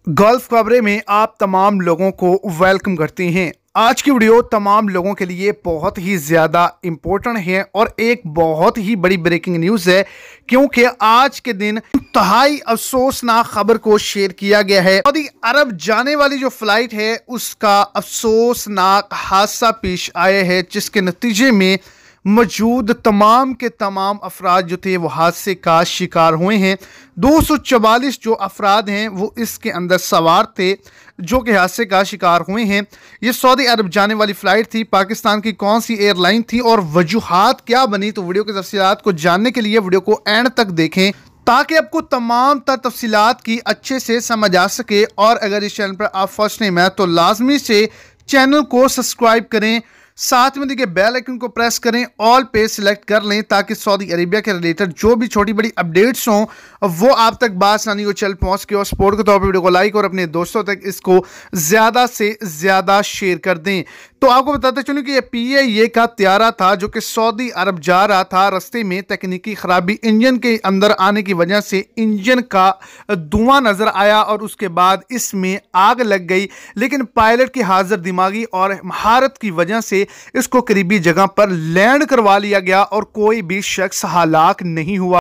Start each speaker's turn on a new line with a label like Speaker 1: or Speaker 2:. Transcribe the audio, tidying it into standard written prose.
Speaker 1: Gulf खबरें में आप तमाम लोगों को वेलकम करते हैं। आज की वीडियो तमाम लोगों के लिए बहुत ही ज़्यादा इम्पोर्टेंट है और एक बहुत ही बड़ी ब्रेकिंग न्यूज़ है, क्योंकि आज के दिन इंतहाई अफसोसनाक खबर को शेयर किया गया है। सऊदी अरब जाने वाली जो फ्लाइट है उसका अफसोसनाक हादसा पेश आया है, जिसके नतीजे में मौजूद तमाम के तमाम अफराद जो थे वो हादसे का शिकार हुए हैं। 244 जो अफराद हैं वो इसके अंदर सवार थे जो कि हादसे का शिकार हुए हैं। ये सऊदी अरब जाने वाली फ़्लाइट थी। पाकिस्तान की कौन सी एयरलाइन थी और वजूहात क्या बनी, तो वीडियो की तफसीलात को जानने के लिए वीडियो को एंड तक देखें ताकि आपको तमाम तफसीलात की अच्छे से समझ आ सके। और अगर इस चैनल पर आप फर्स्ट टाइम है तो लाजमी से चैनल को सब्सक्राइब करें, साथ में देखिए बेल आइकन को प्रेस करें, ऑल पे सिलेक्ट कर लें ताकि सऊदी अरेबिया के रिलेटेड जो भी छोटी बड़ी अपडेट्स हों वो आप तक बासानी को चल पहुंच के। और सपोर्ट के तौर पर वीडियो को लाइक और अपने दोस्तों तक इसको ज़्यादा से ज़्यादा शेयर कर दें। तो आपको बताते चलूँ कि ये PIA का त्यारा था जो कि सऊदी अरब जा रहा था। रास्ते में तकनीकी खराबी इंजन के अंदर आने की वजह से इंजन का धुआं नज़र आया और उसके बाद इसमें आग लग गई, लेकिन पायलट की हाजिर दिमागी और महारत की वजह से इसको करीबी जगह पर लैंड करवा लिया गया और कोई भी शख्स हलाक नहीं हुआ।